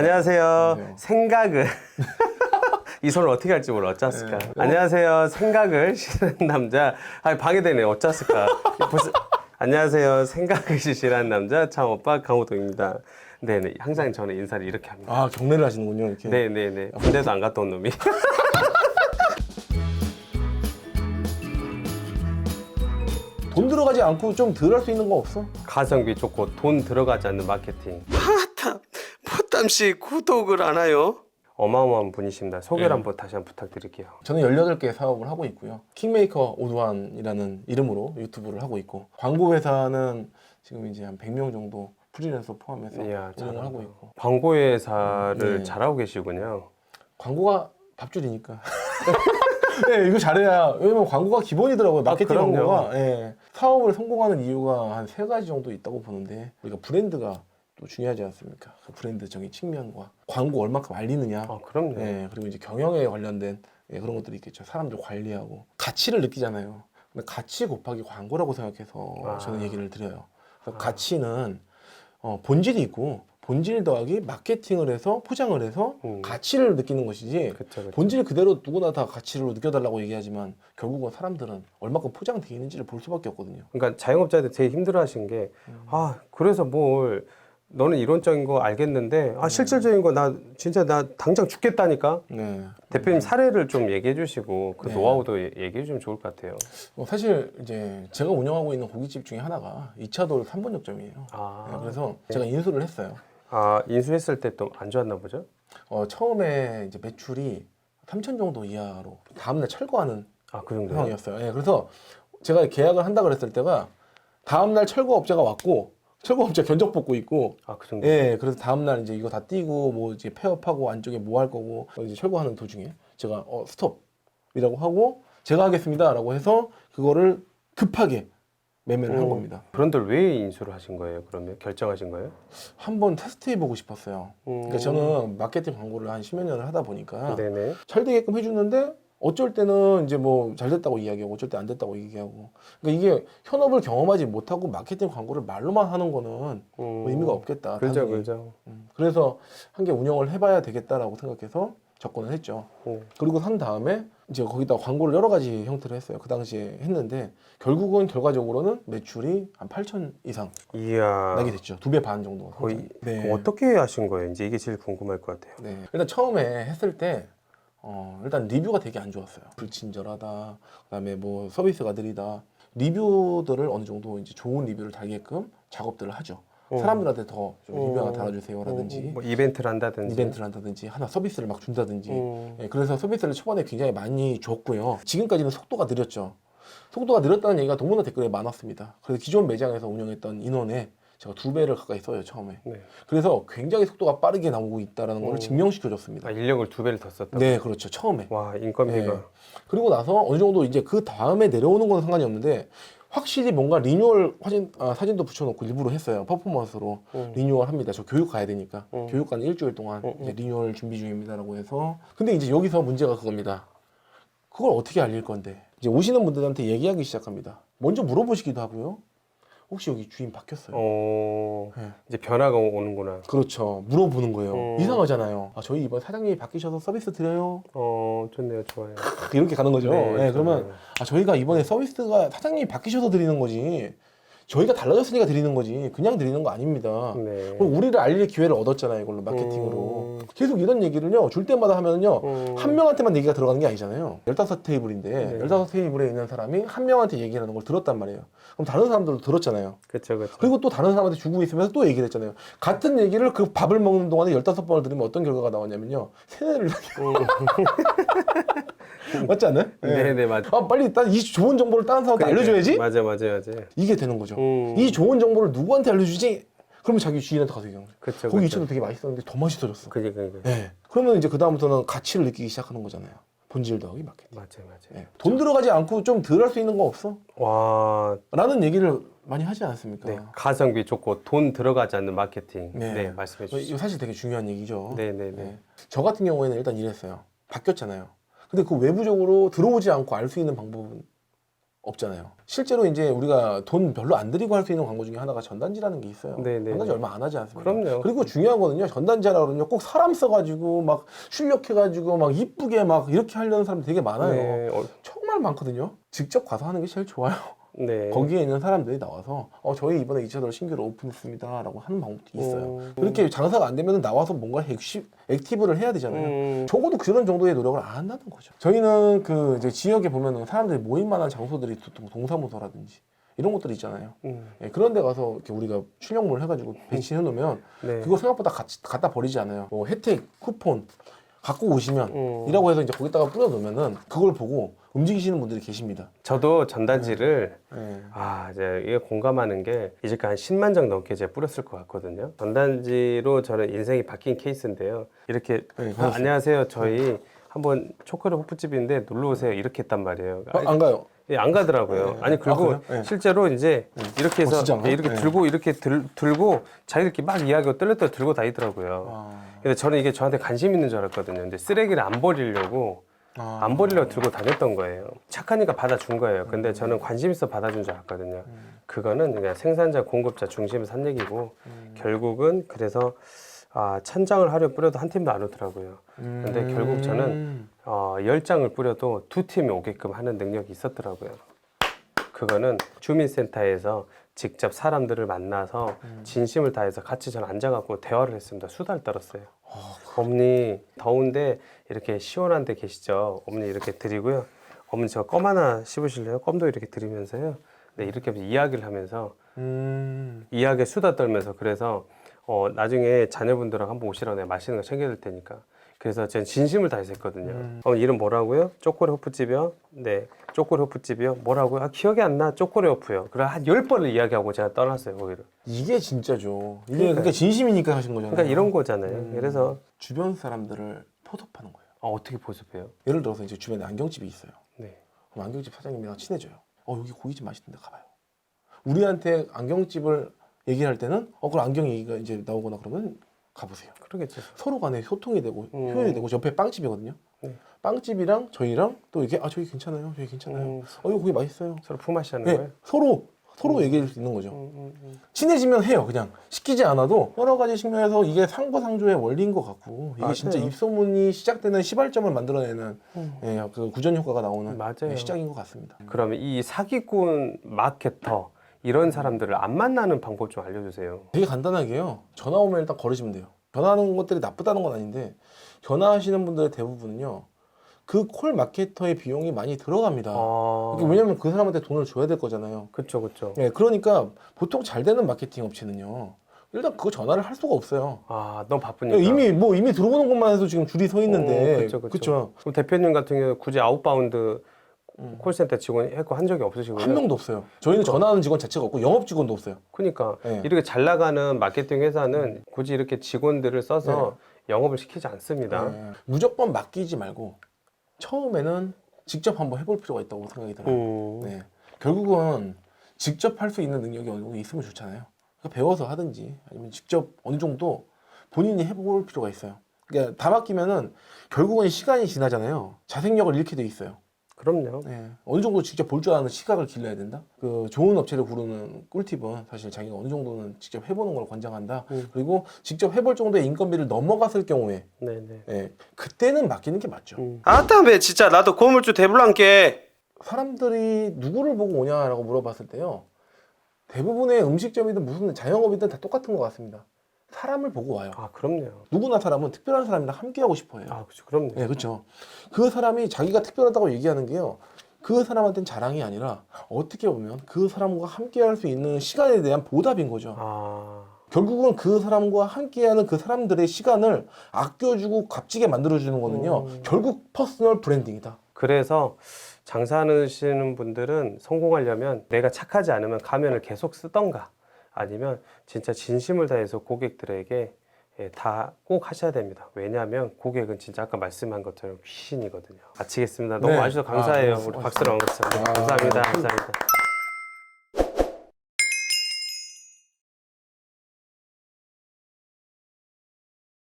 안녕하세요. 안녕하세요. 생각을 이 손을 어떻게 할지 몰라. 어쩌을까. 네. 안녕하세요. 생각을 싫어하는 남자. 방해되네. 어쩌을까. 안녕하세요. 생각을 싫어하는 남자 창오빠 강호동입니다. 네네. 항상 저는 인사를 이렇게 합니다. 아, 경례를 하시는군요, 이렇게. 네네네. 군대도 안 갔다 온 놈이. 돈 들어가지 않고 좀 덜 할 수 있는 거 없어? 가성비 좋고 돈 들어가지 않는 마케팅. 포땀씨 구독을 안 하요? 어마어마한 분이십니다. 소개를 네. 한번 다시 한번 부탁드릴게요. 저는 18개 사업을 하고 있고요. 킹메이커 오두환이라는 이름으로 유튜브를 하고 있고, 광고 회사는 지금 이제 한 100명 정도 프리랜서 포함해서 이야, 운영을 하고 있고. 광고회사를 네. 잘하고 계시군요. 광고가 밥줄이니까. 네, 이거 잘해야. 왜냐면 광고가 기본이더라고요. 마케팅 그럼요. 광고가. 예. 사업을 성공하는 이유가 한 3가지 정도 있다고 보는데, 우리가 브랜드가 또 중요하지 않습니까? 그 브랜드적인 측면과 광고 얼마큼 알리느냐. 그럼요. 예, 그리고 이제 경영에 관련된 그런 것들이 있겠죠. 사람들 관리하고 가치를 느끼잖아요. 근데 가치 곱하기 광고라고 생각해서 저는 얘기를 드려요. 그래서 가치는 본질이 있고, 본질 더하기 마케팅을 해서 포장을 해서 가치를 느끼는 것이지. 그쵸. 본질 그대로 누구나 다 가치로 느껴달라고 얘기하지만 결국은 사람들은 얼마큼 포장되어 있는지를 볼 수밖에 없거든요. 그러니까 자영업자들 되게 힘들어하신 게 그래서 뭘 너는 이론적인 거 알겠는데 실질적인 거 나 진짜 나 당장 죽겠다니까. 네. 대표님 사례를 좀 얘기해 주시고 그 네. 노하우도 얘기해 주면 좋을 것 같아요. 사실 이제 제가 운영하고 있는 고깃집 중에 하나가 2차돌 3번역점이에요. 네, 그래서 제가 인수를 했어요. 인수했을 때 또 안 좋았나 보죠? 처음에 이제 매출이 3천 정도 이하로 다음날 철거하는 그 정도요? 상황이었어요. 예, 그래서 제가 계약을 한다 그랬을 때가 다음날 철거업자가 왔고, 철거업자 견적 뽑고 있고, 그 정도. 예, 그래서 다음날 이제 이거 다 띄고 뭐 이제 폐업하고 안쪽에 뭐 할 거고 이제 철거하는 도중에 제가 스톱이라고 하고 제가 하겠습니다라고 해서 그거를 급하게 매매를 한 겁니다. 그런데 왜 인수를 하신 거예요? 그러면 결정하신 거예요? 한번 테스트해보고 싶었어요. 그러니까 저는 마케팅 광고를 한 10여 년을 하다 보니까 네네. 잘 되게끔 해주는데 어쩔 때는 이제 뭐 잘 됐다고 이야기하고 어쩔 때 안 됐다고 얘기하고. 그러니까 이게 현업을 경험하지 못하고 마케팅 광고를 말로만 하는 거는 뭐 의미가 없겠다. 그죠, 당연히. 그죠. 그래서 한 개 운영을 해봐야 되겠다라고 생각해서 접근을 했죠. 그리고 한 다음에 이제 거기다 광고를 여러 가지 형태로 했어요. 그 당시에 했는데 결국은 결과적으로는 매출이 한 8천 이상 이야. 나게 됐죠. 2배 반 정도. 거의 네. 어떻게 하신 거예요? 이제 이게 제일 궁금할 것 같아요. 네. 일단 처음에 했을 때 일단 리뷰가 되게 안 좋았어요. 불친절하다. 그다음에 뭐 서비스가 느리다. 리뷰들을 어느 정도 이제 좋은 리뷰를 달게끔 작업들을 하죠. 사람들한테 더 좀 리뷰 하나 달아주세요라든지 뭐 이벤트를 한다든지 하나 서비스를 막 준다든지. 예, 그래서 서비스를 초반에 굉장히 많이 줬고요. 지금까지는 속도가 느렸죠. 속도가 느렸다는 얘기가 동문화 댓글에 많았습니다. 그래서 기존 매장에서 운영했던 인원에 제가 2배를 가까이 써요, 처음에. 네. 그래서 굉장히 속도가 빠르게 나오고 있다는 걸 증명시켜줬습니다. 인력을 2배를 더 썼다고? 네, 그렇죠. 처음에. 와, 인건비가. 네. 그리고 나서 어느 정도 이제 그 다음에 내려오는 건 상관이 없는데 확실히 뭔가 리뉴얼 사진도 붙여놓고 일부러 했어요. 퍼포먼스로 리뉴얼 합니다. 저 교육 가야 되니까. 교육 가는 일주일 동안 이제 리뉴얼 준비 중입니다라고 해서. 근데 이제 여기서 문제가 그겁니다. 그걸 어떻게 알릴 건데? 이제 오시는 분들한테 얘기하기 시작합니다. 먼저 물어보시기도 하고요. 혹시 여기 주인 바뀌었어요? 네. 이제 변화가 오는구나. 그렇죠. 물어보는 거예요. 이상하잖아요. 저희 이번 사장님이 바뀌셔서 서비스 드려요. 좋네요. 좋아요. 이렇게 가는 거죠. 네, 네, 그러면 저희가 이번에 서비스가 사장님이 바뀌셔서 드리는 거지 저희가 달라졌으니까 드리는 거지 그냥 드리는 거 아닙니다. 네. 그럼 우리를 알릴 기회를 얻었잖아요. 이걸로 마케팅으로. 계속 이런 얘기를요. 줄 때마다 하면은요. 한 명한테만 얘기가 들어가는 게 아니잖아요. 15테이블인데 15테이블에 있는 사람이 한 명한테 얘기하는 걸 들었단 말이에요. 그럼 다른 사람들도 들었잖아요. 그렇죠. 그리고 또 다른 사람한테 주고 있으면서 또 얘기를 했잖아요. 같은 얘기를 그 밥을 먹는 동안에 15번을 들으면 어떤 결과가 나왔냐면요. 세뇌를 맞지 않나요? 네네, 맞아. 빨리 이 좋은 정보를 다른 사람한테 알려줘야지? 맞아. 이게 되는 거죠. 이 좋은 정보를 누구한테 알려주지? 그러면 자기 주인한테 가서 얘기하는 거죠. 그쵸. 거기 2차도 되게 맛있었는데 더 맛있어졌어. 그게. 네. 그러면 이제 그다음부터는 가치를 느끼기 시작하는 거잖아요. 본질 더하기 마케팅. 맞아요. 네. 돈 들어가지 않고 좀 덜 할 수 있는 거 없어? 와. 라는 얘기를 많이 하지 않습니까? 네. 가성비 좋고 돈 들어가지 않는 마케팅. 네. 네, 말씀해 주시죠. 이거 사실 되게 중요한 얘기죠. 네네네. 저 같은 경우에는 일단 이랬어요. 바뀌었잖아요. 근데 그 외부적으로 들어오지 않고 알 수 있는 방법은 없잖아요. 실제로 이제 우리가 돈 별로 안 들이고 할 수 있는 광고 중에 하나가 전단지라는 게 있어요. 네네. 전단지 얼마 안 하지 않습니까? 그럼요. 그리고 중요한 거는요. 전단지라 그러면요. 꼭 사람 써가지고 막 출력해가지고 막 이쁘게 막 이렇게 하려는 사람 되게 많아요. 네. 정말 많거든요. 직접 가서 하는 게 제일 좋아요. 네. 거기에 있는 사람들이 나와서 저희 이번에 2차도를 신규로 오픈했습니다 라고 하는 방법도 있어요. 그렇게 장사가 안 되면 나와서 뭔가 액티브를 해야 되잖아요. 적어도 그런 정도의 노력을 안 한다는 거죠. 저희는 그 이제 지역에 보면은 사람들이 모일 만한 장소들이 동사무소라든지 이런 것들이 있잖아요. 예, 그런 데 가서 이렇게 우리가 출력물 해가지고 배치해 놓으면 네. 그거 생각보다 갖다 버리지 않아요. 뭐 혜택, 쿠폰 갖고 오시면 이라고 해서 이제 거기다가 뿌려 놓으면은 그걸 보고 움직이시는 분들이 계십니다. 저도 전단지를 네. 이제 이게 공감하는 게 이제까지 한 10만 장 넘게 제가 뿌렸을 것 같거든요. 전단지로 저는 인생이 바뀐 케이스인데요. 이렇게 네, 안녕하세요. 저희 한번 초콜릿 호프집인데 놀러 오세요. 이렇게 했단 말이에요. 안 가요. 예, 안 가더라고요. 아니 그리고 그래요? 네. 실제로 이제 이렇게 해서 진짜인가? 이렇게 네. 들고 이렇게 들고 자기들끼리 막 이야기하고 떨렸다 들고 다니더라고요. 근데 저는 이게 저한테 관심 있는 줄 알았거든요. 근데 쓰레기를 안 버리려고 안 버리려고 들고 다녔던 거예요. 착하니까 받아준 거예요. 근데 저는 관심 있어 받아준 줄 알았거든요. 그거는 그냥 생산자, 공급자 중심에서 한 얘기고 결국은 그래서 천장을 하려 뿌려도 한 팀도 안 오더라고요. 근데 결국 저는 10장을 뿌려도 2팀이 오게끔 하는 능력이 있었더라고요. 그거는 주민센터에서 직접 사람들을 만나서 진심을 다해서 같이 저는 앉아갖고 대화를 했습니다. 수다를 떨었어요. 어머니 더운데 이렇게 시원한 데 계시죠? 어머니 이렇게 드리고요. 어머니 저 껌 하나 씹으실래요? 껌도 이렇게 드리면서요. 네, 이렇게 이야기를 하면서 이야기에 수다 떨면서 그래서 나중에 자녀분들랑 한번 오시라고 내가 맛있는 거 챙겨줄 테니까. 그래서 저는 진심을 다해서 했거든요. 이름 뭐라고요? 쪼꼬리 호프집이요? 네, 쪼꼬리 호프집이요? 뭐라고요? 기억이 안 나. 쪼꼬리 호프요. 그래 한 10번을 이야기하고 제가 떠났어요, 거기를. 이게 진짜죠. 이게 그러니까 진심이니까 하신 거잖아요. 그러니까 이런 거잖아요. 그래서 주변 사람들을 포섭하는 거예요. 어떻게 보습해요? 예를 들어서 이제 주변에 안경집이 있어요. 네. 그럼 안경집 사장님이랑 친해져요. 여기 고깃집 맛있는데 가봐요. 우리한테 안경집을 얘기할 때는 그럼 안경 얘기가 이제 나오거나 그러면 가보세요. 그러겠죠. 서로 간에 소통이 되고 표현이 되고 옆에 빵집이거든요. 네. 빵집이랑 저희랑 또 이게 저희 괜찮아요. 저희 괜찮아요. 이거 고기 맛있어요. 서로 품앗이 하는 네, 거예요? 서로 얘기할 수 있는 거죠. 친해지면 해요. 그냥 시키지 않아도 여러 가지 측면에서 이게 상부상조의 원리인 것 같고 이게 진짜 입소문이 시작되는 시발점을 만들어내는 그 구전 효과가 나오는 맞아요. 시작인 것 같습니다. 그러면 이 사기꾼 마케터 이런 사람들을 안 만나는 방법 좀 알려주세요. 되게 간단하게요. 전화 오면 일단 걸으시면 돼요. 전화하는 것들이 나쁘다는 건 아닌데 전화하시는 분들의 대부분은요. 그 콜 마케터의 비용이 많이 들어갑니다. 왜냐면 그 사람한테 돈을 줘야 될 거잖아요. 그렇죠, 그렇죠. 네, 그러니까 보통 잘 되는 마케팅 업체는요. 일단 그거 전화를 할 수가 없어요. 너무 바쁘니까. 이미 들어오는 것만 해도 지금 줄이 서 있는데. 그렇죠. 그럼 대표님 같은 경우 굳이 아웃바운드 콜센터 직원 했고 한 적이 없으시고요. 한 명도 없어요. 저희는 전화하는 직원 자체가 없고 영업 직원도 없어요. 그러니까 네. 이렇게 잘 나가는 마케팅 회사는 굳이 이렇게 직원들을 써서 영업을 시키지 않습니다. 무조건 맡기지 말고 처음에는 직접 한번 해볼 필요가 있다고 생각이 들어요. 결국은 직접 할 수 있는 능력이 어느 정도 있으면 좋잖아요. 그러니까 배워서 하든지 아니면 직접 어느 정도 본인이 해볼 필요가 있어요. 그러니까 다 맡기면은 결국은 시간이 지나잖아요. 자생력을 잃게 돼 있어요. 그럼요. 어느 정도 직접 볼 줄 아는 시각을 길러야 된다. 그 좋은 업체를 고르는 꿀팁은 사실 자기가 어느 정도는 직접 해보는 걸 권장한다. 그리고 직접 해볼 정도의 인건비를 넘어갔을 경우에 그때는 맡기는 게 맞죠. 아따 진짜 나도 고물주 대불란께. 사람들이 누구를 보고 오냐라고 물어봤을 때요. 대부분의 음식점이든 무슨 자영업이든 다 똑같은 것 같습니다. 사람을 보고 와요. 그럼요. 누구나 사람은 특별한 사람이랑 함께 하고 싶어 해요. 그렇죠. 그럼요. 네, 그렇죠. 그 사람이 자기가 특별하다고 얘기하는 게요. 그 사람한테는 자랑이 아니라 어떻게 보면 그 사람과 함께 할 수 있는 시간에 대한 보답인 거죠. 결국은 그 사람과 함께하는 그 사람들의 시간을 아껴주고 값지게 만들어주는 거는요. 결국 퍼스널 브랜딩이다. 그래서 장사하시는 분들은 성공하려면 내가 착하지 않으면 가면을 계속 쓰던가 아니면 진짜 진심을 다해서 고객들에게 다 꼭 하셔야 됩니다. 왜냐하면 고객은 진짜 아까 말씀한 것처럼 귀신이거든요. 마치겠습니다. 너무 와주셔서 감사해요. 우리 박수로 감사합니다. 감사합니다.